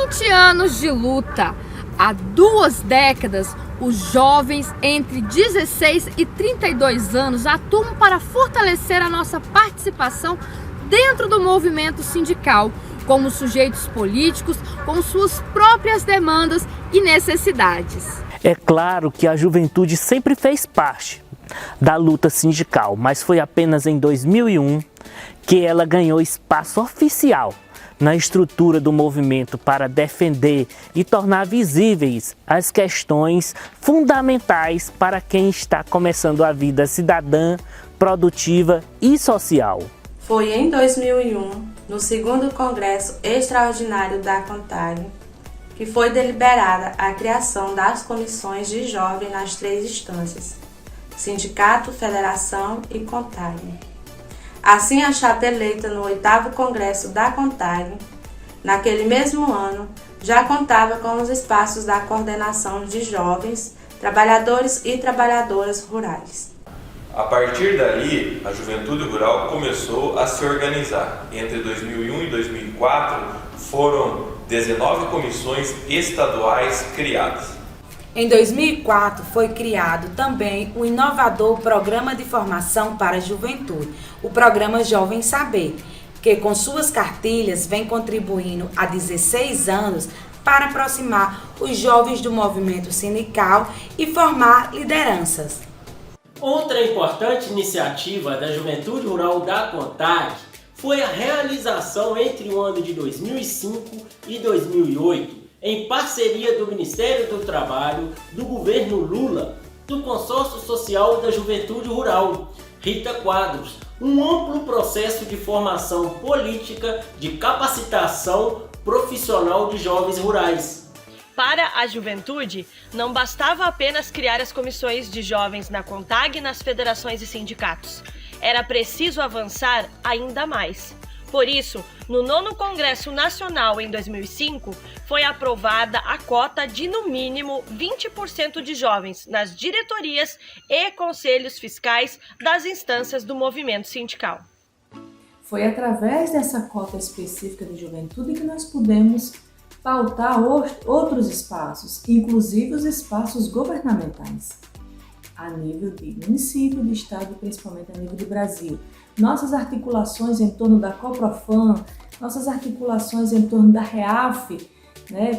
20 anos de luta. Há 2 décadas, os jovens entre 16 e 32 anos atuam para fortalecer a nossa participação dentro do movimento sindical, como sujeitos políticos com suas próprias demandas e necessidades. É claro que a juventude sempre fez parte da luta sindical, mas foi apenas em 2001 que ela ganhou espaço oficial na estrutura do movimento para defender e tornar visíveis as questões fundamentais para quem está começando a vida cidadã, produtiva e social. Foi em 2001, no 2º Congresso Extraordinário da CONTAG, que foi deliberada a criação das comissões de jovem nas 3 instâncias, Sindicato, Federação e CONTAG. Assim, a chapa eleita no 8º Congresso da CONTAG, naquele mesmo ano, já contava com os espaços da coordenação de jovens, trabalhadores e trabalhadoras rurais. A partir dali, a juventude rural começou a se organizar. Entre 2001 e 2004, foram 19 comissões estaduais criadas. Em 2004, foi criado também o inovador Programa de Formação para a Juventude, o Programa Jovem Saber, que com suas cartilhas vem contribuindo há 16 anos para aproximar os jovens do movimento sindical e formar lideranças. Outra importante iniciativa da Juventude Rural da CONTAG foi a realização entre o ano de 2005 e 2008, em parceria do Ministério do Trabalho, do governo Lula, do Consórcio Social da Juventude Rural, Rita Quadros, um amplo processo de formação política de capacitação profissional de jovens rurais. Para a juventude, não bastava apenas criar as comissões de jovens na CONTAG e nas federações e sindicatos. Era preciso avançar ainda mais. Por isso, no 9º Congresso Nacional, em 2005, foi aprovada a cota de, no mínimo, 20% de jovens nas diretorias e conselhos fiscais das instâncias do movimento sindical. Foi através dessa cota específica de juventude que nós pudemos pautar outros espaços, inclusive os espaços governamentais, a nível de município, de estado e principalmente a nível de Brasil. Nossas articulações em torno da Coprofam, nossas articulações em torno da REAF,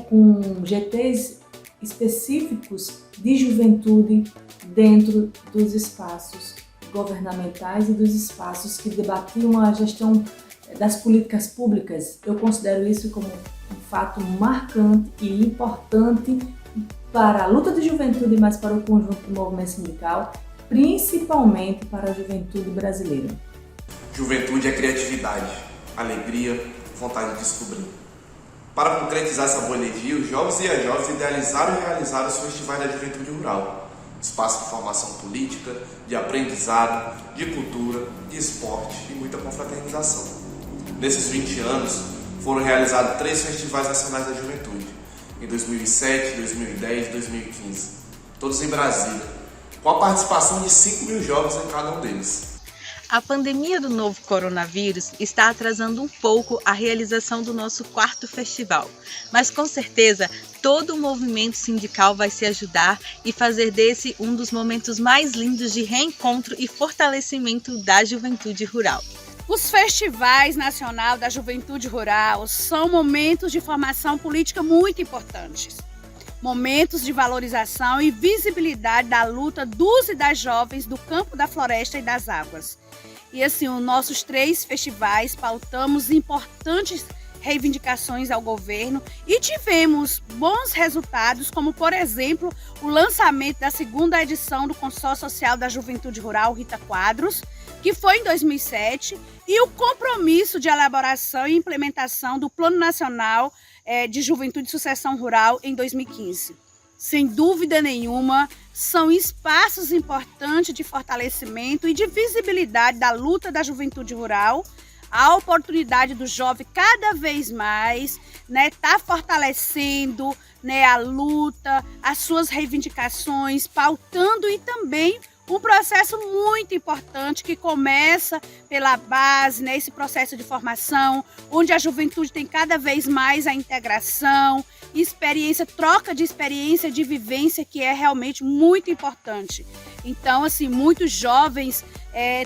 com GTs específicos de juventude dentro dos espaços governamentais e dos espaços que debatiam a gestão das políticas públicas. Eu considero isso como um fato marcante e importante para a luta de juventude, mas para o conjunto do movimento sindical, principalmente para a juventude brasileira. Juventude é criatividade, alegria, vontade de descobrir. Para concretizar essa boa energia, os jovens e as jovens idealizaram e realizaram os festivais da juventude rural, espaço de formação política, de aprendizado, de cultura, de esporte e muita confraternização. Nesses 20 anos, foram realizados 3 festivais nacionais da juventude, em 2007, 2010 e 2015, todos em Brasília, com a participação de 5.000 jovens em cada um deles. A pandemia do novo coronavírus está atrasando um pouco a realização do nosso 4º festival, mas com certeza todo o movimento sindical vai se ajudar e fazer desse um dos momentos mais lindos de reencontro e fortalecimento da juventude rural. Os festivais nacional da juventude rural são momentos de formação política muito importantes. Momentos de valorização e visibilidade da luta dos e das jovens do campo, da floresta e das águas. E assim, os nossos 3 festivais pautamos importantes reivindicações ao governo e tivemos bons resultados, como por exemplo, o lançamento da 2ª edição do Consórcio Social da Juventude Rural, Rita Quadros, que foi em 2007, e o compromisso de elaboração e implementação do Plano Nacional de Juventude e Sucessão Rural em 2015. Sem dúvida nenhuma, são espaços importantes de fortalecimento e de visibilidade da luta da juventude rural, a oportunidade do jovem cada vez mais tá fortalecendo a luta, as suas reivindicações, pautando e também Um processo muito importante que começa pela base, né, esse processo de formação, onde a juventude tem cada vez mais a integração, experiência, troca de experiência, de vivência, que é realmente muito importante. Então, assim, muitos jovens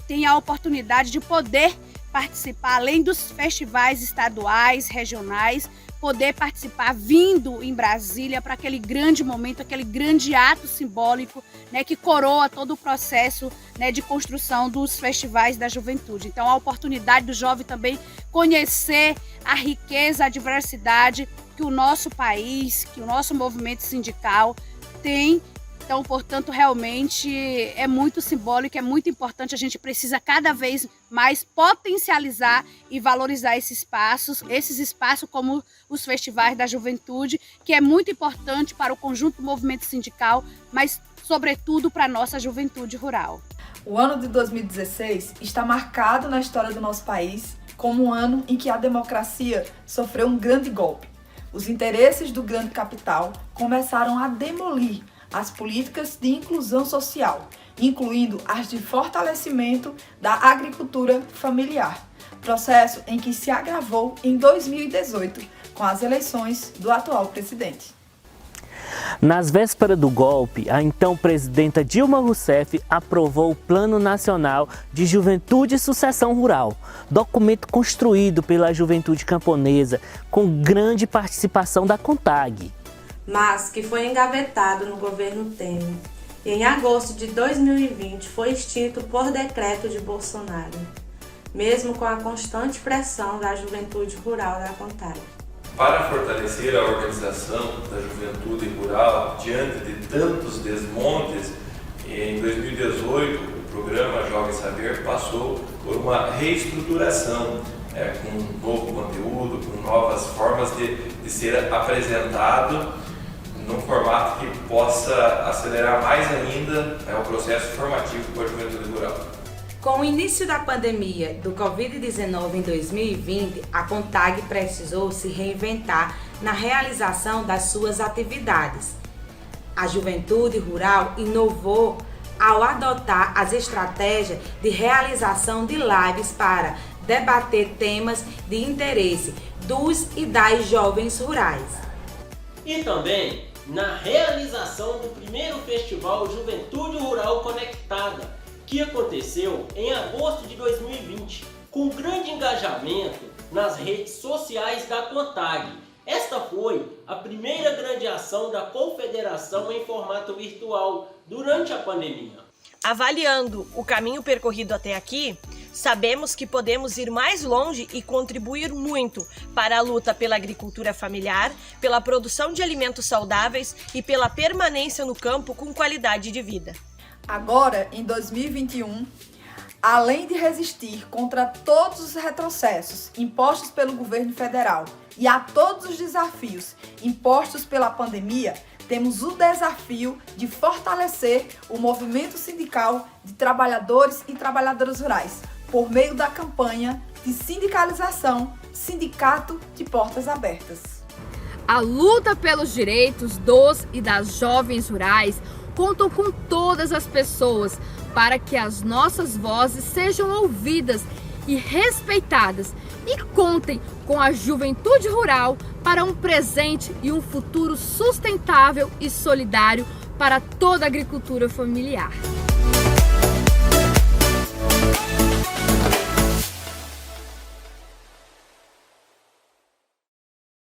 têm a oportunidade de poder participar, além dos festivais estaduais, regionais, poder participar vindo em Brasília para aquele grande momento, aquele grande ato simbólico, né, que coroa todo o processo, né, de construção dos festivais da juventude. Então, a oportunidade do jovem também conhecer a riqueza, a diversidade que o nosso país, que o nosso movimento sindical tem. Então, portanto, realmente é muito simbólico, é muito importante. A gente precisa cada vez mais potencializar e valorizar esses espaços como os festivais da juventude, que é muito importante para o conjunto do movimento sindical, mas, sobretudo, para a nossa juventude rural. O ano de 2016 está marcado na história do nosso país como um ano em que a democracia sofreu um grande golpe. Os interesses do grande capital começaram a demolir as políticas de inclusão social, incluindo as de fortalecimento da agricultura familiar, processo em que se agravou em 2018 com as eleições do atual presidente. Nas vésperas do golpe, a então presidenta Dilma Rousseff aprovou o Plano Nacional de Juventude e Sucessão Rural, documento construído pela juventude camponesa com grande participação da CONTAG, mas que foi engavetado no governo Temer e em agosto de 2020 foi extinto por decreto de Bolsonaro, mesmo com a constante pressão da juventude rural da CONTAG. Para fortalecer a organização da juventude rural diante de tantos desmontes, em 2018 o programa Jovem Saber passou por uma reestruturação, com um novo conteúdo, com novas formas de ser apresentado num formato que possa acelerar mais ainda o processo formativo para a juventude rural. Com o início da pandemia do Covid-19 em 2020, a CONTAG precisou se reinventar na realização das suas atividades. A juventude rural inovou ao adotar as estratégias de realização de lives para debater temas de interesse dos e das jovens rurais. E também na realização do primeiro festival Juventude Rural Conectada, que aconteceu em agosto de 2020, com grande engajamento nas redes sociais da CONTAG. Esta foi a primeira grande ação da Confederação em formato virtual durante a pandemia. Avaliando o caminho percorrido até aqui, sabemos que podemos ir mais longe e contribuir muito para a luta pela agricultura familiar, pela produção de alimentos saudáveis e pela permanência no campo com qualidade de vida. Agora, em 2021, além de resistir contra todos os retrocessos impostos pelo governo federal e a todos os desafios impostos pela pandemia, temos o desafio de fortalecer o movimento sindical de trabalhadores e trabalhadoras rurais, por meio da campanha de sindicalização Sindicato de Portas Abertas. A luta pelos direitos dos e das jovens rurais contam com todas as pessoas para que as nossas vozes sejam ouvidas e respeitadas e contem com a juventude rural para um presente e um futuro sustentável e solidário para toda a agricultura familiar.